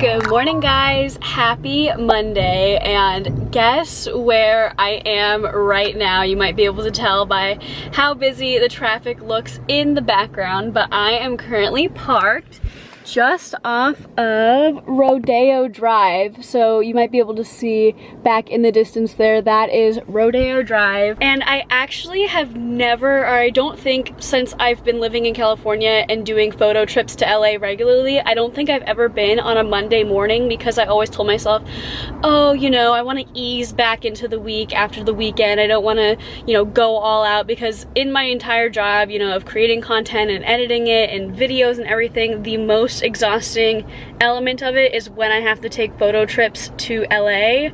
Good morning, guys. Happy Monday, and guess where I am right now? You might be able to tell by how busy the traffic looks in the background, but I am currently parked just off of Rodeo Drive. So you might be able to see back in the distance there, that is Rodeo Drive. And I actually have never, or I don't think since I've been living in California and doing photo trips to LA regularly, I don't think I've ever been on a Monday morning, because I always told myself, oh, you know, I want to ease back into the week after the weekend. I don't want to, you know, go all out, because in my entire job, you know, of creating content and editing it and videos and everything, the most exhausting element of it is when I have to take photo trips to LA.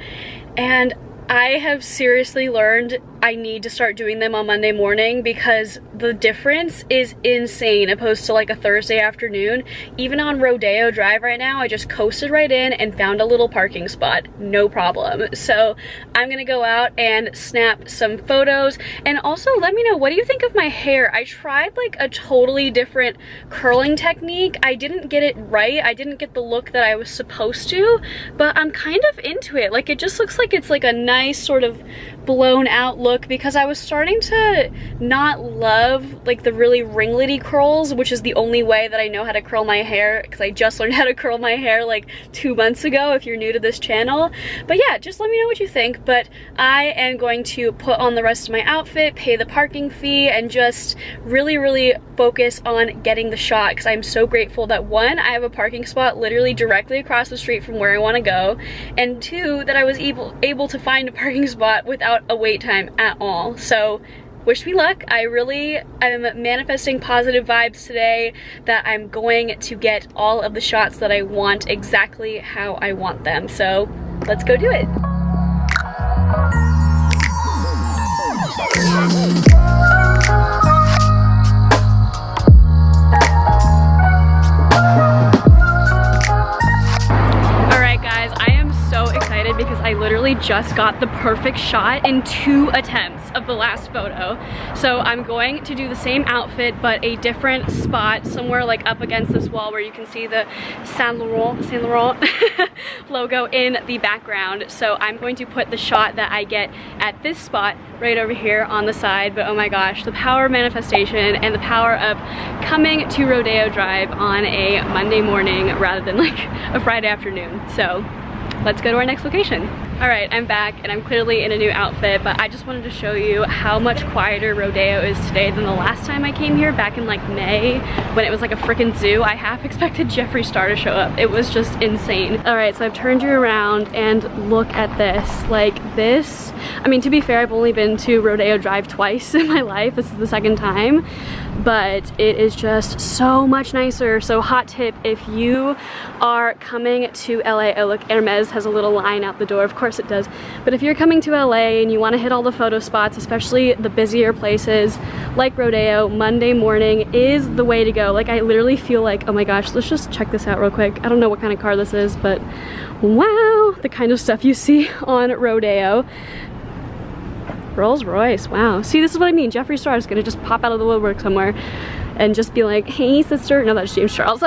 And I have seriously learned I need to start doing them on Monday morning, because the difference is insane opposed to like a Thursday afternoon. Even on Rodeo Drive right now, I just coasted right in and found a little parking spot, no problem. So I'm gonna go out and snap some photos. And also let me know, what do you think of my hair? I tried like a totally different curling technique. I didn't get it right. I didn't get the look that I was supposed to, but I'm kind of into it. Like, it just looks like it's like a nice sort of blown out look, because I was starting to not love like the really ringlety curls, which is the only way that I know how to curl my hair, because I just learned how to curl my hair like 2 months ago, if you're new to this channel. But yeah, just let me know what you think. But I am going to put on the rest of my outfit, pay the parking fee, and just really focus on getting the shot, because I'm so grateful that one, I have a parking spot literally directly across the street from where I want to go, and two, that I was able to find a parking spot without a wait time at all. So wish me luck. I really am manifesting positive vibes today that I'm going to get all of the shots that I want exactly how I want them. So let's go do it. Because I literally just got the perfect shot in 2 attempts of the last photo. So I'm going to do the same outfit but a different spot, somewhere like up against this wall where you can see the Saint Laurent logo in the background. So I'm going to put the shot that I get at this spot right over here on the side. But oh my gosh, the power of manifestation and the power of coming to Rodeo Drive on a Monday morning rather than like a Friday afternoon. So let's go to our next location. All right, I'm back and I'm clearly in a new outfit, but I just wanted to show you how much quieter Rodeo is today than the last time I came here back in like May, when it was like a freaking zoo. I half expected Jeffree Star to show up. It was just insane. All right, so I've turned you around and look at this. Like this, I mean, to be fair, I've only been to Rodeo Drive twice in my life. This is the second time, but it is just so much nicer. So hot tip, if you are coming to LA, oh look, Hermes has a little line out the door. Of course it does. But if you're coming to LA and you want to hit all the photo spots, especially the busier places like Rodeo, Monday morning is the way to go. Like, I literally feel like, oh my gosh, let's just check this out real quick. I don't know what kind of car this is, but wow, the kind of stuff you see on Rodeo. Rolls Royce, wow. See, this is what I mean. Jeffree Star is gonna just pop out of the woodwork somewhere and just be like, hey sister. No, that's James Charles.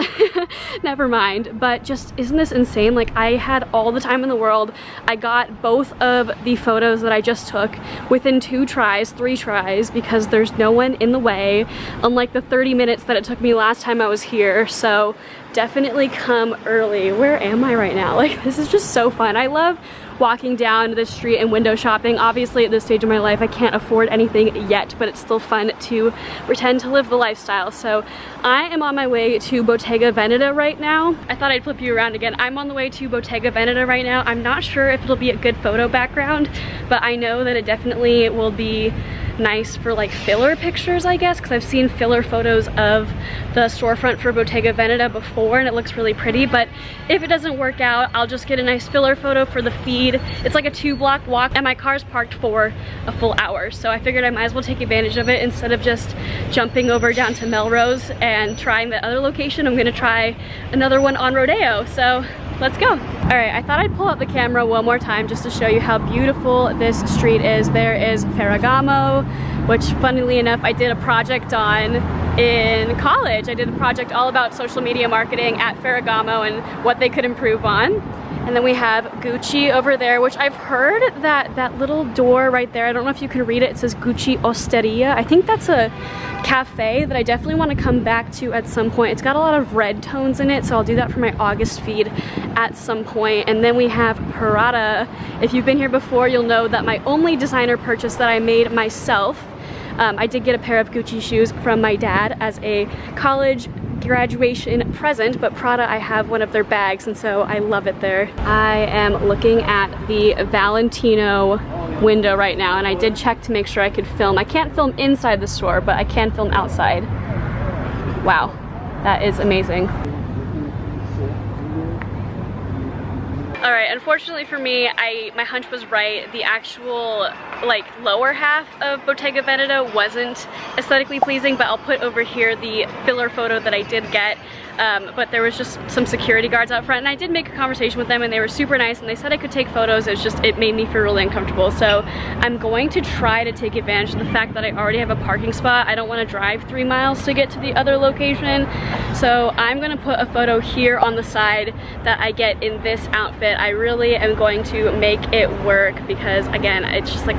Never mind. But just, isn't this insane? Like, I had all the time in the world. I got both of the photos that I just took within 2 tries, 3 tries, because there's no one in the way, unlike the 30 minutes that it took me last time I was here. So definitely come early. Where am I right now? Like, this is just so fun. I love walking down the street and window shopping. Obviously at this stage of my life I can't afford anything yet, but it's still fun to pretend to live the lifestyle. So I am on my way to Bottega Veneta right now. I thought I'd flip you around again. I'm on the way to Bottega Veneta right now. I'm not sure if it'll be a good photo background, but I know that it definitely will be nice for like filler pictures, I guess, because I've seen filler photos of the storefront for Bottega Veneta before and it looks really pretty. But if it doesn't work out, I'll just get a nice filler photo for the feed. It's like a 2-block walk and my car's parked for a full hour, so I figured I might as well take advantage of it instead of just jumping over down to Melrose and trying the other location. I'm gonna try another one on Rodeo, so let's go. All right, I thought I'd pull out the camera one more time just to show you how beautiful this street is. There is Ferragamo, which funnily enough I did a project on in college. I did a project all about social media marketing at Ferragamo and what they could improve on. And then we have Gucci over there, which I've heard that that little door right there, I don't know if you can read it, it says Gucci Osteria. I think that's a cafe that I definitely want to come back to at some point. It's got a lot of red tones in it, so I'll do that for my August feed at some point. And then we have Prada. If you've been here before, you'll know that my only designer purchase that I made myself, I did get a pair of Gucci shoes from my dad as a college graduation present, but Prada, I have one of their bags, and so I love it there. I am looking at the Valentino window right now, and I did check to make sure I could film. I can't film inside the store, but I can film outside. Wow, that is amazing. All right, unfortunately for me, my hunch was right. The actual like lower half of Bottega Veneta wasn't aesthetically pleasing, but I'll put over here the filler photo that I did get. But there was just some security guards out front, and I did make a conversation with them, and they were super nice, and they said I could take photos. It made me feel really uncomfortable. So I'm going to try to take advantage of the fact that I already have a parking spot. I don't want to drive 3 miles to get to the other location. So I'm gonna put a photo here on the side that I get in this outfit. I really am going to make it work because, again, it's just like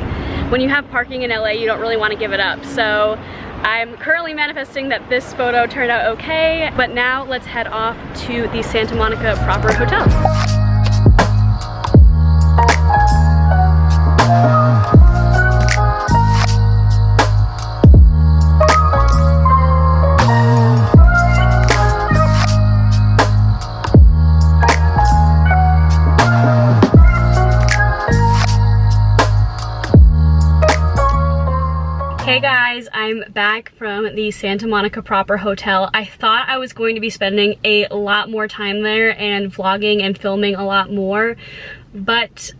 when you have parking in LA, you don't really want to give it up. So I'm currently manifesting that this photo turned out okay, but now let's head off to the Santa Monica proper hotel. Hey guys, I'm back from the Santa Monica proper hotel. I thought I was going to be spending a lot more time there and vlogging and filming a lot more, but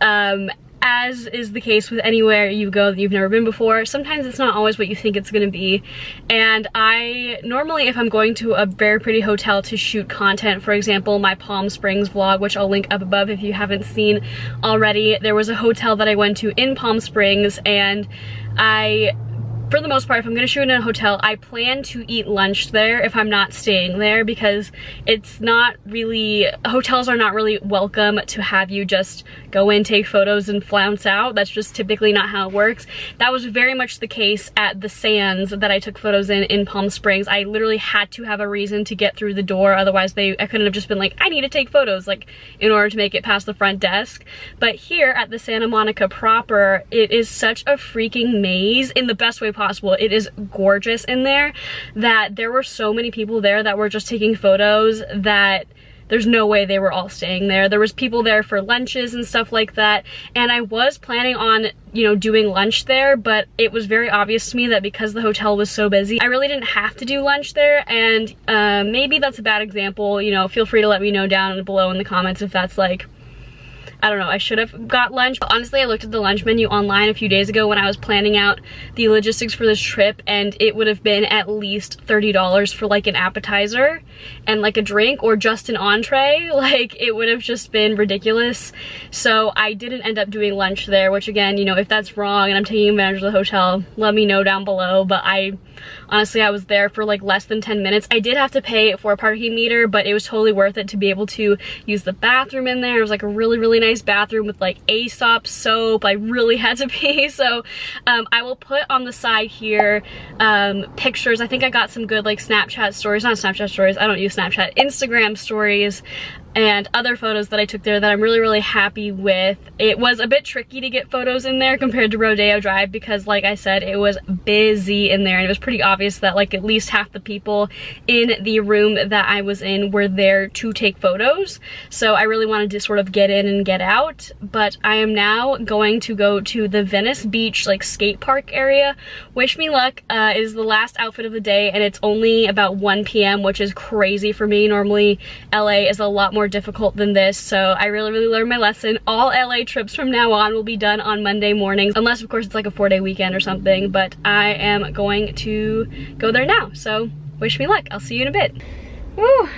as is the case with anywhere you go that you've never been before, sometimes it's not always what you think it's gonna be. And I normally, if I'm going to a very pretty hotel to shoot content, for example, my Palm Springs vlog, which I'll link up above if you haven't seen already, there was a hotel that I went to in Palm Springs, and for the most part, if I'm gonna shoot in a hotel, I plan to eat lunch there if I'm not staying there, because it's not really, hotels are not really welcome to have you just go in, take photos, and flounce out. That's just typically not how it works. That was very much the case at the Sands that I took photos in Palm Springs. I literally had to have a reason to get through the door, otherwise I couldn't have just been like, I need to take photos, like, in order to make it past the front desk. But here at the Santa Monica proper, it is such a freaking maze in the best way possible. It is gorgeous in there, that there were so many people there that were just taking photos that there's no way they were all staying there. There was people there for lunches and stuff like that, and I was planning on, you know, doing lunch there, but it was very obvious to me that because the hotel was so busy, I really didn't have to do lunch there. And maybe that's a bad example. You know, feel free to let me know down below in the comments if that's like, I don't know, I should have got lunch. But honestly, I looked at the lunch menu online a few days ago when I was planning out the logistics for this trip, and it would have been at least $30 for like an appetizer and like a drink, or just an entree. Like, it would have just been ridiculous. So I didn't end up doing lunch there, which again, you know, if that's wrong and I'm taking advantage of the hotel, let me know down below. But honestly, I was there for like less than 10 minutes. I did have to pay for a parking meter, but it was totally worth it to be able to use the bathroom in there. It was like a really, really nice bathroom with like Aesop soap. I really had to pee. So I will put on the side here pictures. I think I got some good like Snapchat stories, not Snapchat stories, I don't use Snapchat, Instagram stories, and other photos that I took there that I'm really, really happy with. It was a bit tricky to get photos in there compared to Rodeo Drive because, like I said, it was busy in there, and it was pretty obvious that like at least half the people in the room that I was in were there to take photos. So I really wanted to sort of get in and get out. But I am now going to go to the Venice Beach like skate park area. Wish me luck. It is the last outfit of the day, and it's only about 1 p.m., which is crazy for me. Normally LA is a lot more difficult than this, so I really, really learned my lesson. All LA trips from now on will be done on Monday mornings, unless of course it's like a 4-day weekend or something, but I am going to go there now, so wish me luck. I'll see you in a bit. Woo!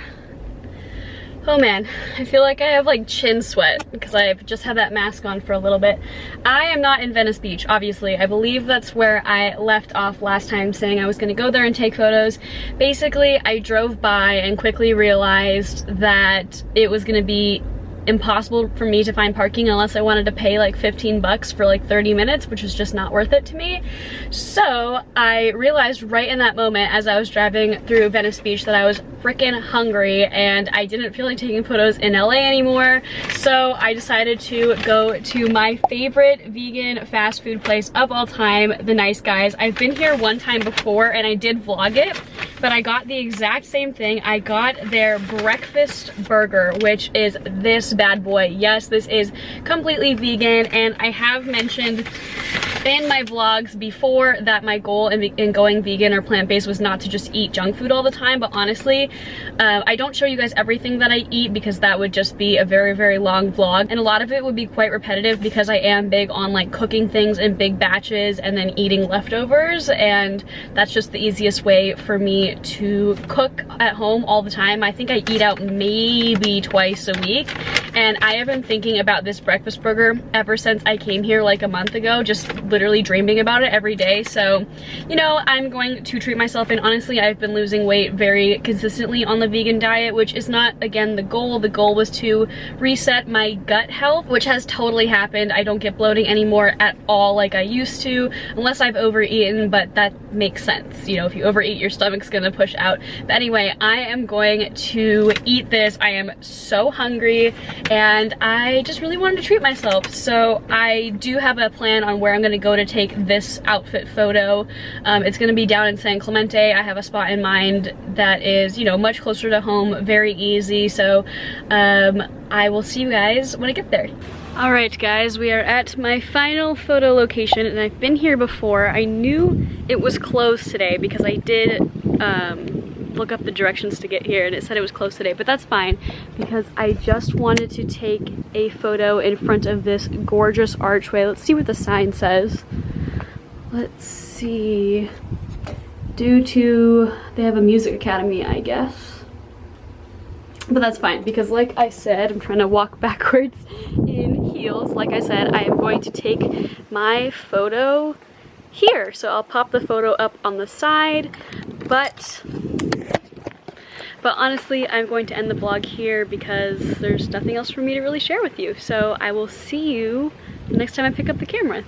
Oh man, I feel like I have like chin sweat because I've just had that mask on for a little bit. I am not in Venice Beach, obviously. I believe that's where I left off last time, saying I was gonna go there and take photos. Basically, I drove by and quickly realized that it was gonna be impossible for me to find parking unless I wanted to pay like 15 bucks for like 30 minutes, which was just not worth it to me. So I realized right in that moment as I was driving through Venice Beach that I was freaking hungry and I didn't feel like taking photos in LA anymore. So I decided to go to my favorite vegan fast food place of all time, The Nice Guys. I've been here one time before and I did vlog it, but I got the exact same thing. I got their breakfast burger, which is this bad boy. Yes, this is completely vegan, and I have mentioned in my vlogs before that my goal in going vegan or plant-based was not to just eat junk food all the time, but honestly, I don't show you guys everything that I eat because that would just be a very, very long vlog, and a lot of it would be quite repetitive because I am big on like cooking things in big batches and then eating leftovers, and that's just the easiest way for me to cook at home all the time. I think I eat out maybe twice a week, and I have been thinking about this breakfast burger ever since I came here like a month ago, just literally dreaming about it every day. So, you know, I'm going to treat myself, and honestly, I've been losing weight very consistently on the vegan diet, which is not, again, the goal. The goal was to reset my gut health, which has totally happened. I don't get bloating anymore at all like I used to, unless I've overeaten, but that makes sense. You know, if you overeat, your stomach's gonna push out. But anyway, I am going to eat this. I am so hungry, and I just really wanted to treat myself. So I do have a plan on where I'm gonna go to take this outfit photo. It's gonna be down in San Clemente. I have a spot in mind that is, you know, much closer to home, very easy. So I will see you guys when I get there. All right, guys, we are at my final photo location, and I've been here before. I knew it was closed today because I did look up the directions to get here and it said it was closed today, but that's fine because I just wanted to take a photo in front of this gorgeous archway. Let's see what the sign says. Let's see. Due to, they have a music academy, I guess. But that's fine because like I said, I'm trying to walk backwards in heels. Like I said, I am going to take my photo here. So I'll pop the photo up on the side, but honestly, I'm going to end the vlog here because there's nothing else for me to really share with you. So I will see you the next time I pick up the camera.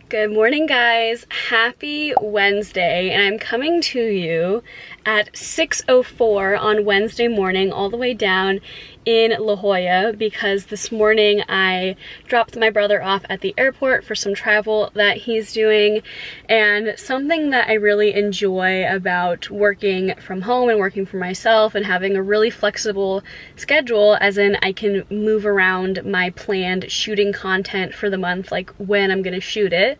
Good morning, guys. Happy Wednesday, and I'm coming to you at 6:04 on Wednesday morning, all the way down in La Jolla, because this morning I dropped my brother off at the airport for some travel that he's doing. And something that I really enjoy about working from home and working for myself and having a really flexible schedule, as in I can move around my planned shooting content for the month, like when I'm gonna shoot it,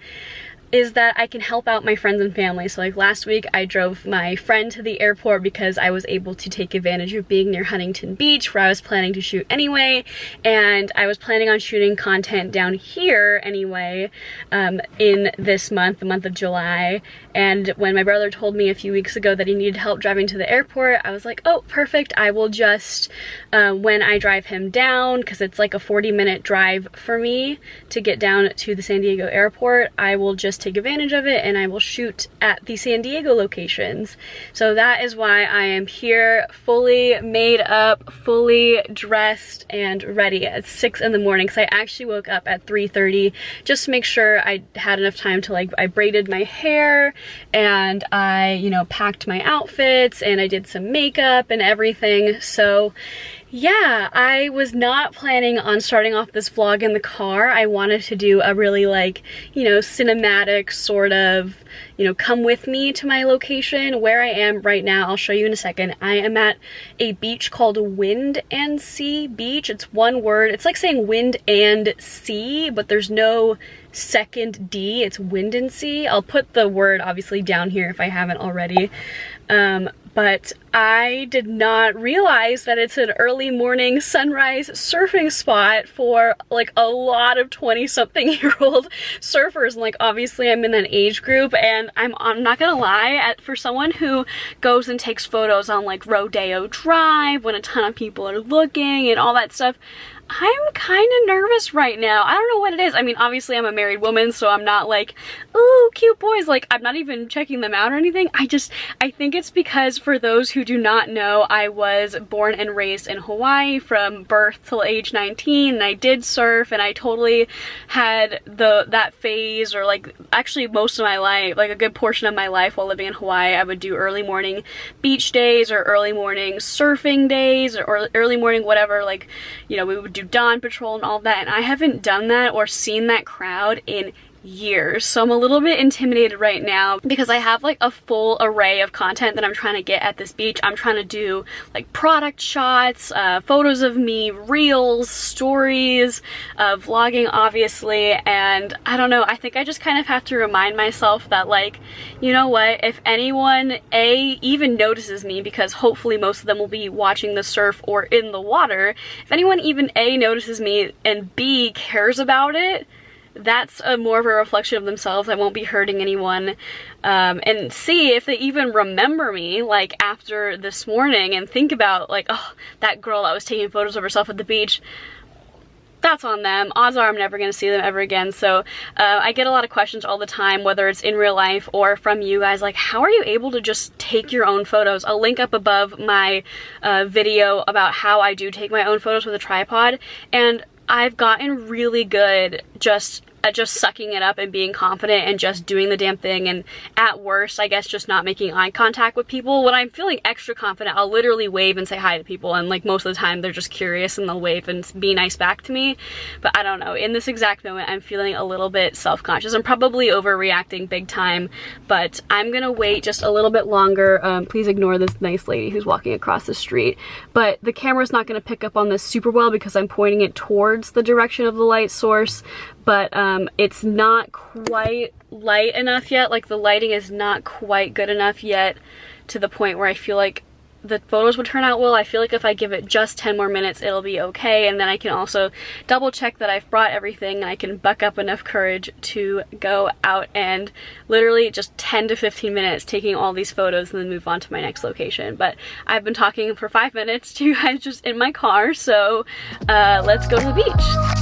is that I can help out my friends and family. So like last week I drove my friend to the airport because I was able to take advantage of being near Huntington Beach, where I was planning to shoot anyway, and I was planning on shooting content down here anyway in this month, the month of July. And when my brother told me a few weeks ago that he needed help driving to the airport, I was like, oh, perfect. I will just, when I drive him down, because it's like a 40-minute drive for me to get down to the San Diego airport, I will just take advantage of it and I will shoot at the San Diego locations. So that is why I am here, fully made up, fully dressed and ready at 6 in the morning, because I actually woke up at 3:30 just to make sure I had enough time to, like, I braided my hair and I, you know, packed my outfits and I did some makeup and everything. So yeah, I was not planning on starting off this vlog in the car. I wanted to do a really, like, you know, cinematic sort of, you know, come with me to my location. Where I am right now, I'll show you in a second. I am at a beach called Wind and Sea Beach. It's one word. It's like saying wind and sea, but there's no second D. It's Wind and Sea. I'll put the word obviously down here if I haven't already. but I did not realize that it's an early morning sunrise surfing spot for like a lot of 20-something-year-old surfers. And like obviously I'm in that age group, and I'm not gonna lie, for someone who goes and takes photos on like Rodeo Drive when a ton of people are looking and all that stuff, I'm kind of nervous right now. I don't know what it is. I mean, obviously I'm a married woman, so I'm not like, ooh, cute boys. Like, I'm not even checking them out or anything. I think it's because, for those who do not know, I was born and raised in Hawaii from birth till age 19, and I did surf, and I totally had that phase, or like actually most of my life, like a good portion of my life while living in Hawaii, I would do early morning beach days or early morning surfing days or early morning whatever, like, you know, we would do dawn patrol and all that, and I haven't done that or seen that crowd in years. So I'm a little bit intimidated right now because I have like a full array of content that I'm trying to get at this beach. I'm trying to do like product shots, photos of me, reels, stories, vlogging obviously, and I don't know, I think I just kind of have to remind myself that, like, you know what, if anyone even notices me, because hopefully most of them will be watching the surf or in the water, if anyone even notices me and B cares about it, that's more of a reflection of themselves. I won't be hurting anyone. And see if they even remember me, like, after this morning, and think about, like, oh, that girl that was taking photos of herself at the beach. That's on them. Odds are I'm never going to see them ever again. So I get a lot of questions all the time, whether it's in real life or from you guys, like, how are you able to just take your own photos? I'll link up above my video about how I do take my own photos with a tripod, and I've gotten really good just sucking it up and being confident and just doing the damn thing, and at worst, I guess, just not making eye contact with people. When I'm feeling extra confident, I'll literally wave and say hi to people, and like most of the time they're just curious and they'll wave and be nice back to me. But I don't know, in this exact moment I'm feeling a little bit self-conscious. I'm probably overreacting big time, but I'm gonna wait just a little bit longer. Please ignore this nice lady who's walking across the street, but the camera's not gonna pick up on this super well because I'm pointing it towards the direction of the light source, but it's not quite light enough yet. Like, the lighting is not quite good enough yet to the point where I feel like the photos would turn out well. I feel like if I give it just 10 more minutes, it'll be okay, and then I can also double check that I've brought everything, and I can buck up enough courage to go out and literally just 10 to 15 minutes taking all these photos and then move on to my next location. But I've been talking for 5 minutes to you guys just in my car, so let's go to the beach.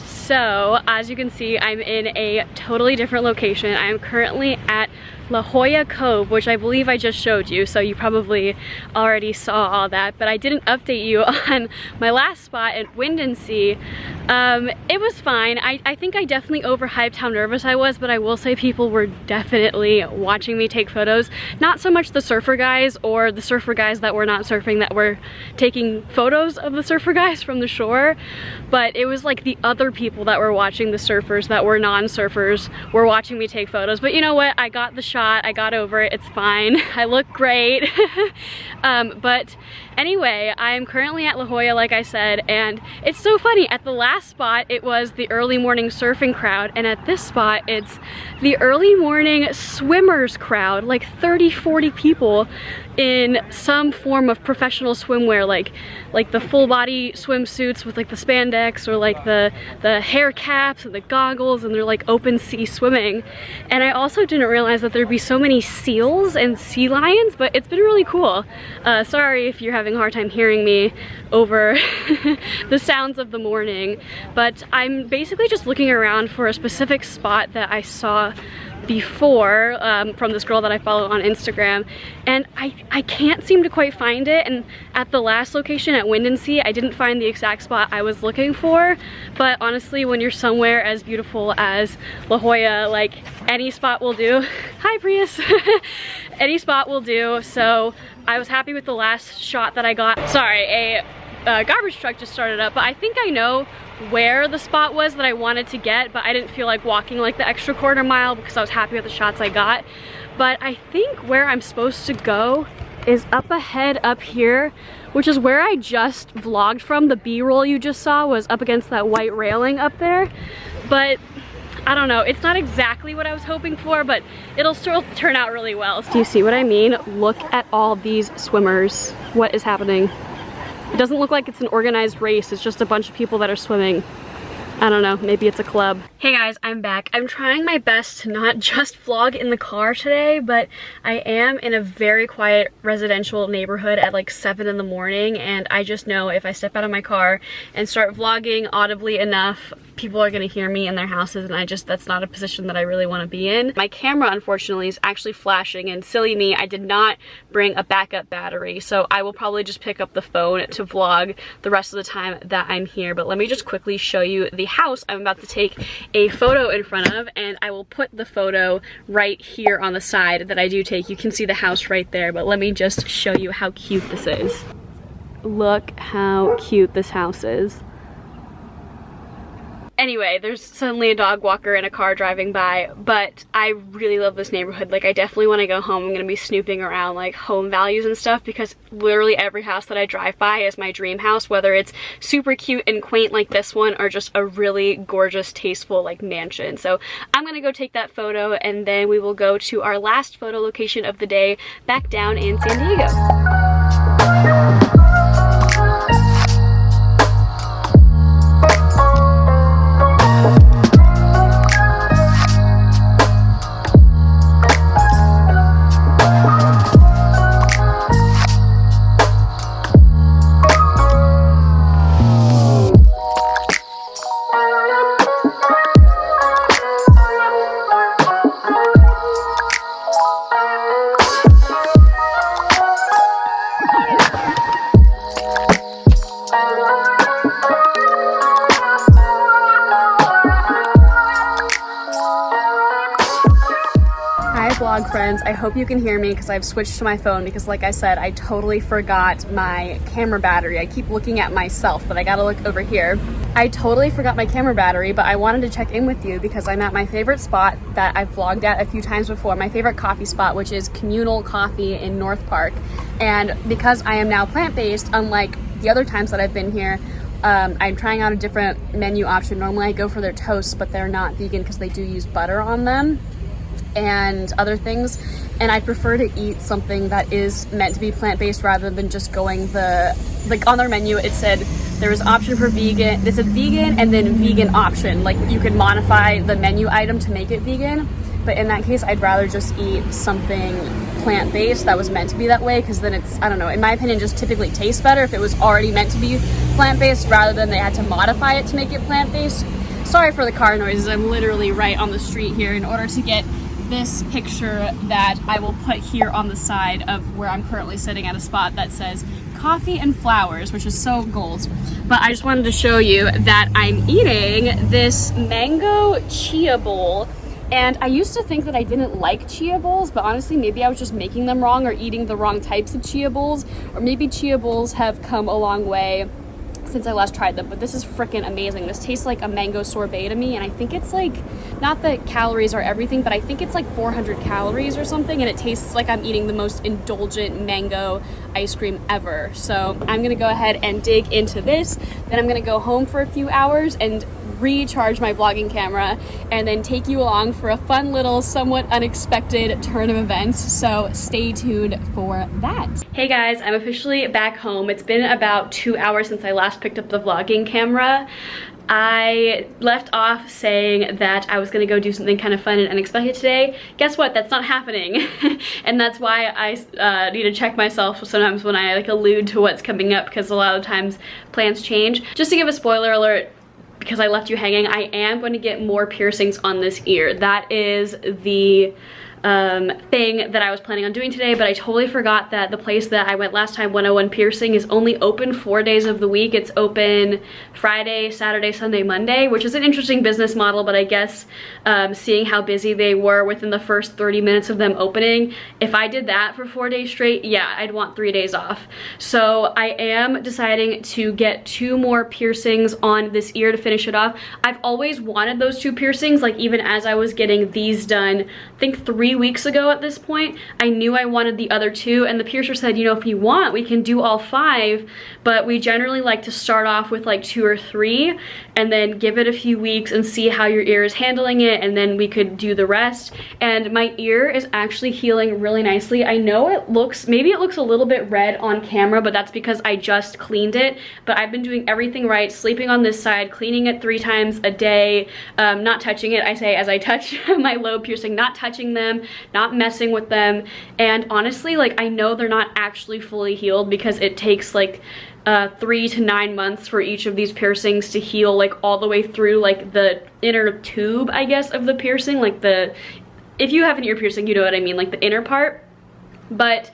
So as you can see, I'm in a totally different location. I'm currently at Jolla Cove, which I believe I just showed you, so you probably already saw all that, but I didn't update you on my last spot at Wind and Sea. It was fine. I think I definitely overhyped how nervous I was, but I will say people were definitely watching me take photos. Not so much the surfer guys or the surfer guys that were not surfing that were taking photos of the surfer guys from the shore, but it was like the other people that were watching the surfers that were non-surfers were watching me take photos. But you know what? I got the shot. I got over it. It's fine. I look great. But anyway, I'm currently at La Jolla, like I said, and it's so funny. At the last spot, it was the early morning surfing crowd, and at this spot, it's the early morning swimmers crowd, like 30-40 people in some form of professional swimwear, like the full body swimsuits with like the spandex, or like the hair caps and the goggles, and they're like open sea swimming. And I also didn't realize that there's there'd be so many seals and sea lions, but it's been really cool. Sorry if you're having a hard time hearing me over the sounds of the morning, but I'm basically just looking around for a specific spot that I saw before from this girl that I follow on Instagram, and I can't seem to quite find it. And at the last location at Wind and Sea, I didn't find the exact spot I was looking for, but honestly, when you're somewhere as beautiful as La Jolla, like any spot will do. Hi Prius. Any spot will do. So I was happy with the last shot that I got. Sorry, a garbage truck just started up, but I think I know where the spot was that I wanted to get, but I didn't feel like walking like the extra quarter mile because I was happy with the shots I got. But I think where I'm supposed to go is up ahead up here, which is where I just vlogged from. The B-roll you just saw was up against that white railing up there, but I don't know, it's not exactly what I was hoping for, but it'll still turn out really well. Do you see what I mean? Look at all these swimmers. What is happening? It doesn't look like it's an organized race, it's just a bunch of people that are swimming. I don't know, maybe it's a club. Hey guys, I'm back. I'm trying my best to not just vlog in the car today, but I am in a very quiet residential neighborhood at like 7 in the morning, and I just know if I step out of my car and start vlogging audibly enough, people are gonna hear me in their houses, and that's not a position that I really wanna be in. My camera, unfortunately, is actually flashing, and silly me, I did not bring a backup battery, so I will probably just pick up the phone to vlog the rest of the time that I'm here. But let me just quickly show you the house I'm about to take a photo in front of, and I will put the photo right here on the side that I do take. You can see the house right there, but let me just show you how cute this is. Look how cute this house is. Anyway, there's suddenly a dog walker and a car driving by, but I really love this neighborhood. Like, I definitely want to go home. I'm gonna be snooping around like home values and stuff, because literally every house that I drive by is my dream house, whether it's super cute and quaint like this one or just a really gorgeous, tasteful like mansion. So I'm gonna go take that photo, and then we will go to our last photo location of the day back down in San Diego. Vlog friends, I hope you can hear me because I've switched to my phone, because like I said, I totally forgot my camera battery. I keep looking at myself, but I gotta look over here. I totally forgot my camera battery, but I wanted to check in with you because I'm at my favorite spot that I've vlogged at a few times before, my favorite coffee spot, which is Communal Coffee in North Park. And because I am now plant-based, unlike the other times that I've been here, I'm trying out a different menu option. Normally I go for their toasts, but they're not vegan because they do use butter on them and other things, and I prefer to eat something that is meant to be plant-based rather than just going like on their menu it said there was option for vegan, it said vegan and then vegan option, like you could modify the menu item to make it vegan, but in that case I'd rather just eat something plant-based that was meant to be that way, because then it's, I don't know, in my opinion, just typically tastes better if it was already meant to be plant-based rather than they had to modify it to make it plant-based. Sorry for the car noises, I'm literally right on the street here in order to get this picture that I will put here on the side of where I'm currently sitting at a spot that says coffee and flowers, which is so goals. But I just wanted to show you that I'm eating this mango chia bowl, and I used to think that I didn't like chia bowls, but honestly maybe I was just making them wrong or eating the wrong types of chia bowls, or maybe chia bowls have come a long way since I last tried them, but this is freaking amazing. This tastes like a mango sorbet to me, and I think it's like, not that calories are everything, but I think it's like 400 calories or something, and it tastes like I'm eating the most indulgent mango ice cream ever. So I'm gonna go ahead and dig into this, then I'm gonna go home for a few hours and recharge my vlogging camera, and then take you along for a fun little, somewhat unexpected turn of events, so stay tuned for that. Hey guys, I'm officially back home. It's been about 2 hours since I last picked up the vlogging camera. I left off saying that I was gonna go do something kind of fun and unexpected today. Guess what? That's not happening. And that's why I need to check myself sometimes when I like allude to what's coming up, because a lot of times plans change. Just to give a spoiler alert, because I left you hanging, I am going to get more piercings on this ear. That is the thing that I was planning on doing today, but I totally forgot that the place that I went last time, 101 Piercing, is only open 4 days of the week. It's open Friday, Saturday, Sunday, Monday, which is an interesting business model, but I guess seeing how busy they were within the first 30 minutes of them opening, if I did that for 4 days straight, yeah, I'd want 3 days off. So I am deciding to get 2 more piercings on this ear to finish it off. I've always wanted those 2 piercings, like even as I was getting these done, I think 3 weeks ago at this point, I knew I wanted the other 2, and the piercer said, you know, if you want, we can do all 5, but we generally like to start off with like 2 or 3 and then give it a few weeks and see how your ear is handling it, and then we could do the rest. And my ear is actually healing really nicely. I know it looks, maybe it looks a little bit red on camera, but that's because I just cleaned it. But I've been doing everything right, sleeping on this side, cleaning it 3 times a day, not touching it, I say as I touch my lobe piercing, not touching them, not messing with them. And honestly, like, I know they're not actually fully healed because it takes like 3 to 9 months for each of these piercings to heal, like all the way through like the inner tube, I guess, of the piercing, like the, if you have an ear piercing, you know what I mean, like the inner part. But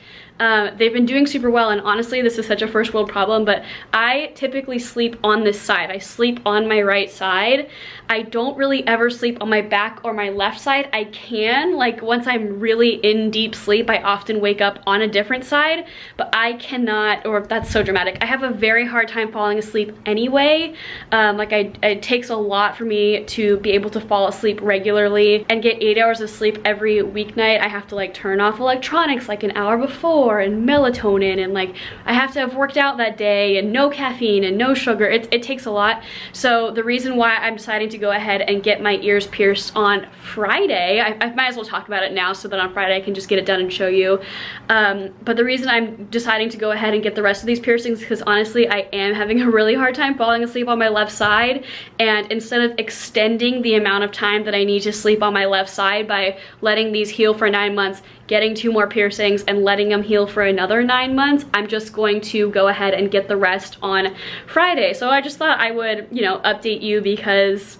they've been doing super well, and honestly, this is such a first world problem, but I typically sleep on this side. I sleep on my right side. I don't really ever sleep on my back or my left side. I can, like once I'm really in deep sleep, I often wake up on a different side, but I cannot, or that's so dramatic. I have a very hard time falling asleep anyway. It takes a lot for me to be able to fall asleep regularly and get 8 hours of sleep every weeknight. I have to like turn off electronics like an hour before, and melatonin, and like I have to have worked out that day, and no caffeine and no sugar. It takes a lot. So the reason why I'm deciding to go ahead and get my ears pierced on Friday, I might as well talk about it now so that on Friday I can just get it done and show you. But the reason I'm deciding to go ahead and get the rest of these piercings is because honestly I am having a really hard time falling asleep on my left side, and instead of extending the amount of time that I need to sleep on my left side by letting these heal for 9 months, getting 2 more piercings and letting them heal for another 9 months, I'm just going to go ahead and get the rest on Friday. So I just thought I would, you know, update you because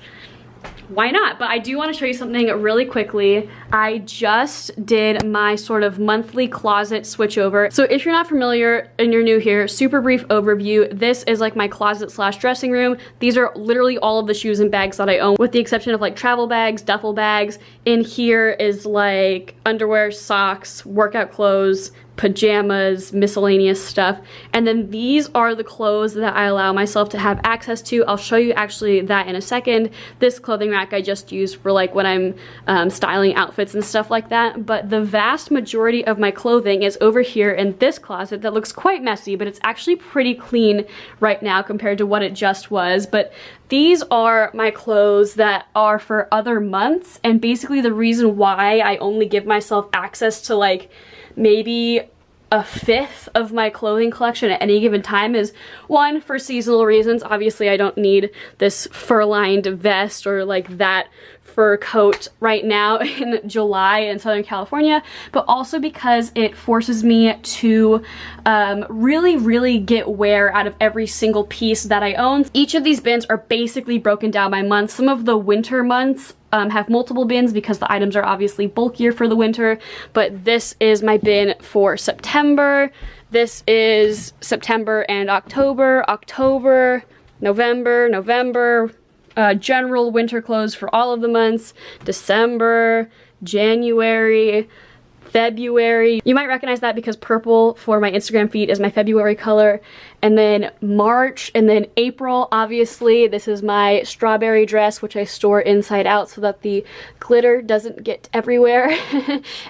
why not? But I do want to show you something really quickly. I just did my sort of monthly closet switchover. So if you're not familiar and you're new here, super brief overview. This is like my closet slash dressing room. These are literally all of the shoes and bags that I own, with the exception of like travel bags, duffel bags. In here is like underwear, socks, workout clothes, pajamas, miscellaneous stuff. And then these are the clothes that I allow myself to have access to. I'll show you actually that in a second. This clothing rack I just use for like when I'm styling outfits and stuff like that. But the vast majority of my clothing is over here in this closet that looks quite messy, but it's actually pretty clean right now compared to what it just was. But these are my clothes that are for other months, and basically the reason why I only give myself access to like maybe a fifth of my clothing collection at any given time is, one, for seasonal reasons. Obviously I don't need this fur-lined vest or like that fur coat right now in July in Southern California, but also because it forces me to really get wear out of every single piece that I own. Each of these bins are basically broken down by month. Some of the winter months have multiple bins because the items are obviously bulkier for the winter, but this is my bin for September. This is September and October, November, general winter clothes for all of the months, December, January, February. You might recognize that because purple for my Instagram feed is my February color. And then March, and then April, obviously. This is my strawberry dress, which I store inside out so that the glitter doesn't get everywhere.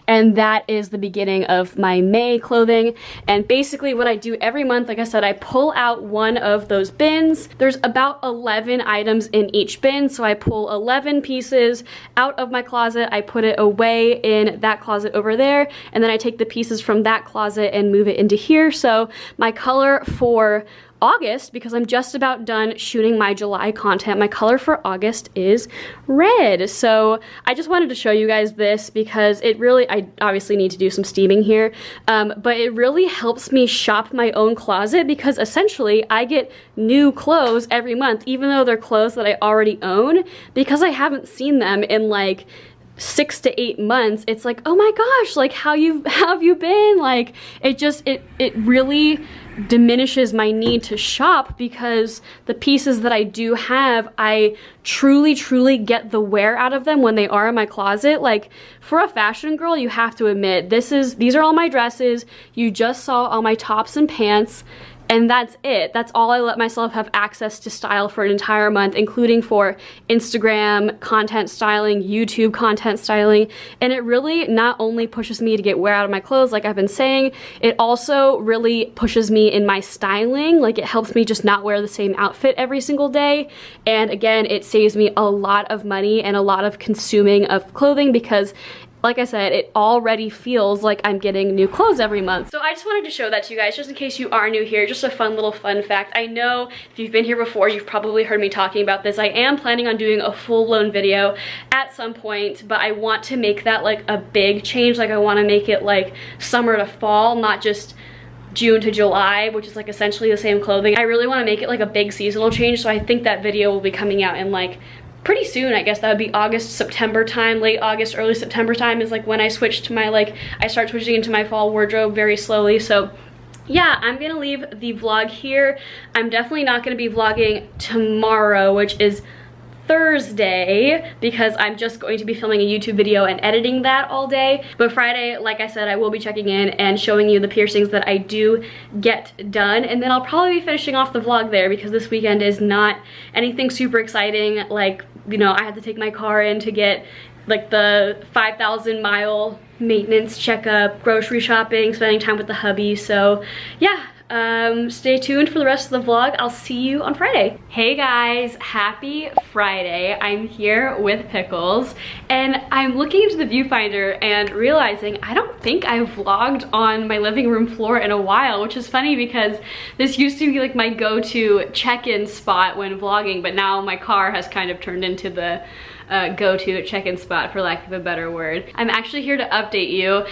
And that is the beginning of my May clothing. And basically what I do every month, like I said, I pull out one of those bins. There's about 11 items in each bin, so I pull 11 pieces out of my closet. I put it away in that closet over there. there, and then I take the pieces from that closet and move it into here. So my color for August, because I'm just about done shooting my July content, my color for August is red. So I just wanted to show you guys this because it really, I obviously need to do some steaming here, but it really helps me shop my own closet because essentially I get new clothes every month, even though they're clothes that I already own, because I haven't seen them in like 6 to 8 months. It's like, oh my gosh, like how have you been? Like it really diminishes my need to shop because the pieces that I do have, I truly get the wear out of them when they are in my closet. Like for a fashion girl, you have to admit, these are all my dresses. You just saw all my tops and pants. And that's it. That's all I let myself have access to style for an entire month, including for Instagram content styling, YouTube content styling. And it really not only pushes me to get wear out of my clothes, like I've been saying, it also really pushes me in my styling. Like it helps me just not wear the same outfit every single day. And again, it saves me a lot of money and a lot of consuming of clothing because, like I said, it already feels like I'm getting new clothes every month. So I just wanted to show that to you guys, just in case you are new here, just a fun little fun fact. I know if you've been here before, you've probably heard me talking about this. I am planning on doing a full-blown video at some point, but I want to make that like a big change. Like I want to make it like summer to fall, not just June to July, which is like essentially the same clothing. I really want to make it like a big seasonal change, so I think that video will be coming out in like pretty soon. I guess that would be August, September time, late August, early September time is like when I switch to my I start switching into my fall wardrobe very slowly. So yeah, I'm gonna leave the vlog here. I'm definitely not gonna be vlogging tomorrow, which is Thursday, because I'm just going to be filming a YouTube video and editing that all day. But Friday, like I said, I will be checking in and showing you the piercings that I do get done, and then I'll probably be finishing off the vlog there because this weekend is not anything super exciting. Like, you know, I had to take my car in to get like the 5,000 mile maintenance checkup, grocery shopping, spending time with the hubby. So yeah, stay tuned for the rest of the vlog. I'll see you on Friday. Hey guys, happy Friday. I'm here with Pickles and I'm looking into the viewfinder and realizing I don't think I've vlogged on my living room floor in a while, which is funny because this used to be like my go-to check-in spot when vlogging, but now my car has kind of turned into the go-to check-in spot, for lack of a better word. I'm actually here to update you.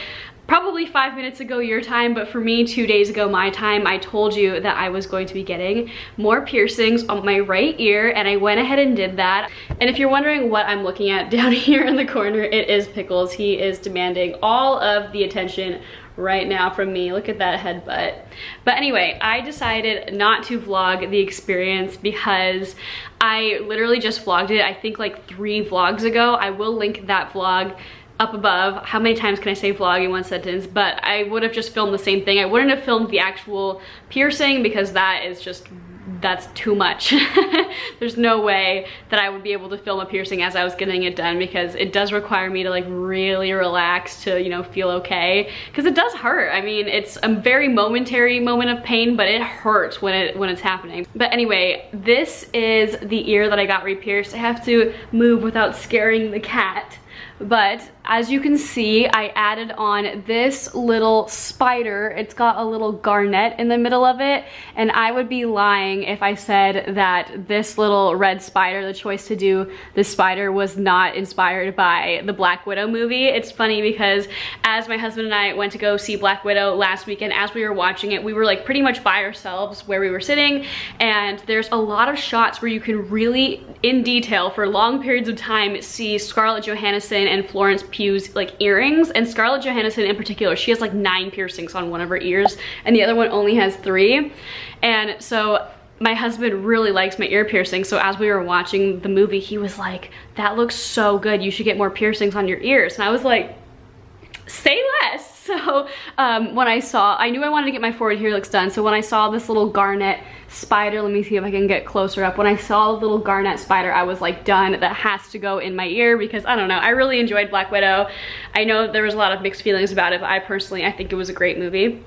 Probably 5 minutes ago your time, but for me 2 days ago my time, I told you that I was going to be getting more piercings on my right ear, and I went ahead and did that. And if you're wondering what I'm looking at down here in the corner, it is Pickles. He is demanding all of the attention right now from me. Look at that headbutt. But anyway, I decided not to vlog the experience because I literally just vlogged it, I think like 3 vlogs ago. I will link that vlog up above. How many times can I say vlog in one sentence? But I would have just filmed the same thing. I wouldn't have filmed the actual piercing because that is just, that's too much. There's no way that I would be able to film a piercing as I was getting it done because it does require me to like really relax to, you know, feel okay, because it does hurt. I mean, it's a very momentary moment of pain, but it hurts when it's happening. But anyway, this is the ear that I got re-pierced. I have to move without scaring the cat. But as you can see, I added on this little spider. It's got a little garnet in the middle of it, and I would be lying if I said that this little red spider, the choice to do this spider, was not inspired by the Black Widow movie. It's funny because as my husband and I went to go see Black Widow last weekend, as we were watching it, we were like pretty much by ourselves where we were sitting, and there's a lot of shots where you can really, in detail, for long periods of time, see Scarlett Johansson and Florence Pugh's like earrings. And Scarlett Johansson in particular, she has like 9 piercings on one of her ears and the other one only has 3. And so my husband really likes my ear piercing, so as we were watching the movie, he was like, that looks so good, you should get more piercings on your ears. And I was like, say less. So when I knew I wanted to get my forward helix done, so when I saw this little garnet spider, let me see if I can get closer up. When I saw the little garnet spider, I was like, done, that has to go in my ear, because I don't know, I really enjoyed Black Widow. I know there was a lot of mixed feelings about it, but I think it was a great movie.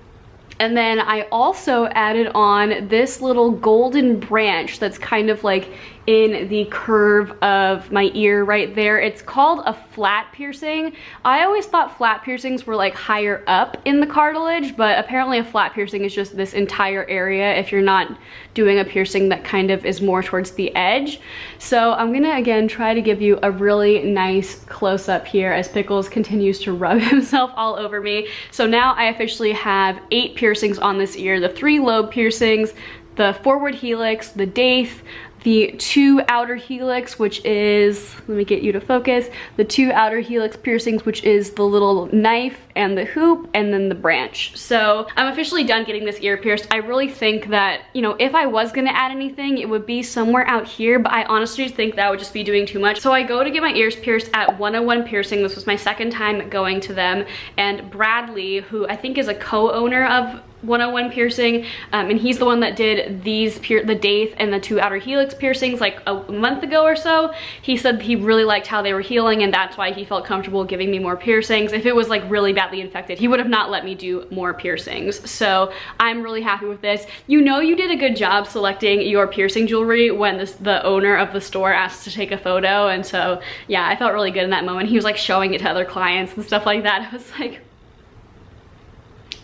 And then I also added on this little golden branch that's kind of like in the curve of my ear right there. It's called a flat piercing. I always thought flat piercings were like higher up in the cartilage, but apparently a flat piercing is just this entire area if you're not doing a piercing that kind of is more towards the edge. So I'm gonna again try to give you a really nice close-up here as Pickles continues to rub himself all over me. So now I officially have 8 piercings on this ear, the 3 lobe piercings, the forward helix, the daith, the 2 outer helix, which is, let me get you to focus, the 2 outer helix piercings, which is the little knife and the hoop, and then the branch. So I'm officially done getting this ear pierced. I really think that, you know, if I was gonna add anything, it would be somewhere out here, but I honestly think that would just be doing too much. So I go to get my ears pierced at 101 Piercing. This was my second time going to them, and Bradley, who I think is a co-owner of 101 Piercing, and he's the one that did these the daith and the 2 outer helix piercings like a month ago or so. He said he really liked how they were healing, and that's why he felt comfortable giving me more piercings. If it was like really badly infected, he would have not let me do more piercings. So I'm really happy with this. You know, you did a good job selecting your piercing jewelry when the owner of the store asked to take a photo, and so yeah, I felt really good in that moment. He was like showing it to other clients and stuff like that. I was like,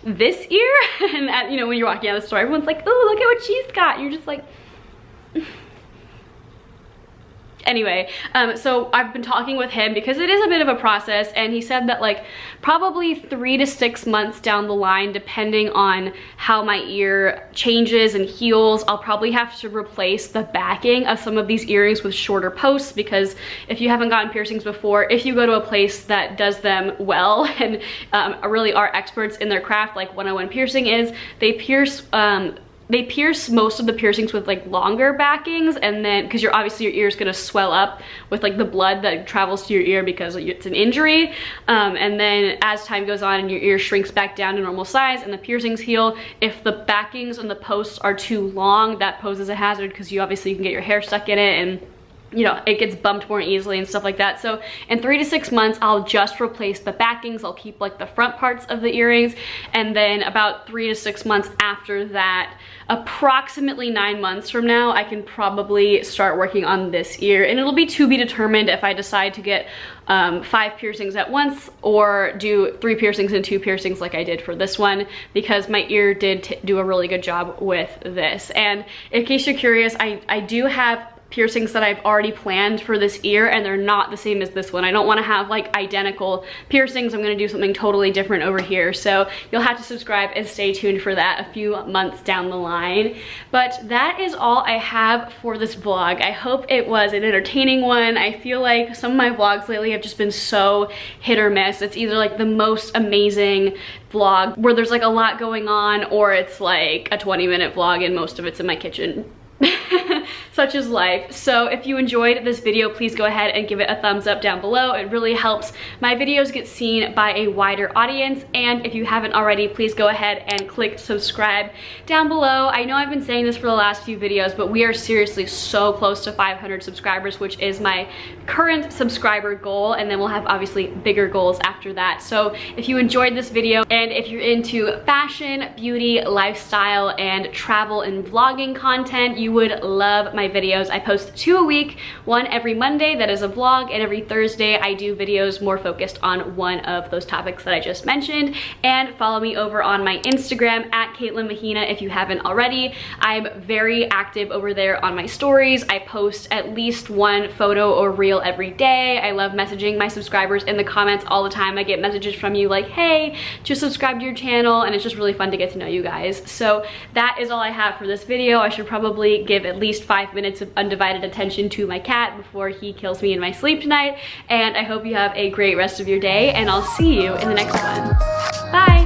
this ear? And you know, when you're walking out of the store, everyone's like, oh, look at what she's got. You're just like, anyway, so I've been talking with him because it is a bit of a process, and he said that like probably 3 to 6 months down the line, depending on how my ear changes and heals, I'll probably have to replace the backing of some of these earrings with shorter posts, because if you haven't gotten piercings before, if you go to a place that does them well and really are experts in their craft, like 101 Piercing is, they pierce most of the piercings with like longer backings, and then because obviously your ear is going to swell up with like the blood that travels to your ear because it's an injury, and then as time goes on and your ear shrinks back down to normal size and the piercings heal, if the backings and the posts are too long, that poses a hazard because you can get your hair stuck in it, and you know, it gets bumped more easily and stuff like that. So in 3 to 6 months, I'll just replace the backings. I'll keep like the front parts of the earrings, and then about 3 to 6 months after that, approximately 9 months from now, I can probably start working on this ear, and it'll be to be determined if I decide to get 5 piercings at once or do 3 piercings and 2 piercings like I did for this one, because my ear did do a really good job with this. And in case you're curious, I do have piercings that I've already planned for this ear, and they're not the same as this one. I don't want to have like identical piercings. I'm going to do something totally different over here, so you'll have to subscribe and stay tuned for that a few months down the line. But that is all I have for this vlog. I hope it was an entertaining one. I feel like some of my vlogs lately have just been so hit or miss. It's either like the most amazing vlog where there's like a lot going on, or it's like a 20-minute vlog and most of it's in my kitchen. Such is life. So if you enjoyed this video, please go ahead and give it a thumbs up down below. It really helps my videos get seen by a wider audience. And if you haven't already, please go ahead and click subscribe down below. I know I've been saying this for the last few videos, but we are seriously so close to 500 subscribers, which is my current subscriber goal, and then we'll have obviously bigger goals after that. So if you enjoyed this video, and if you're into fashion, beauty, lifestyle, and travel and vlogging content, you would love my videos. I post 2 a week, one every Monday that is a vlog, and every Thursday I do videos more focused on one of those topics that I just mentioned. And follow me over on my Instagram at Caitlin Mahina if you haven't already. I'm very active over there on my stories. I post at least 1 photo or reel every day. I love messaging my subscribers in the comments all the time. I get messages from you like, hey, just subscribe to your channel, and it's just really fun to get to know you guys. So that is all I have for this video. I should probably give at least 5 minutes of undivided attention to my cat before he kills me in my sleep tonight. And I hope you have a great rest of your day, and I'll see you in the next one. Bye!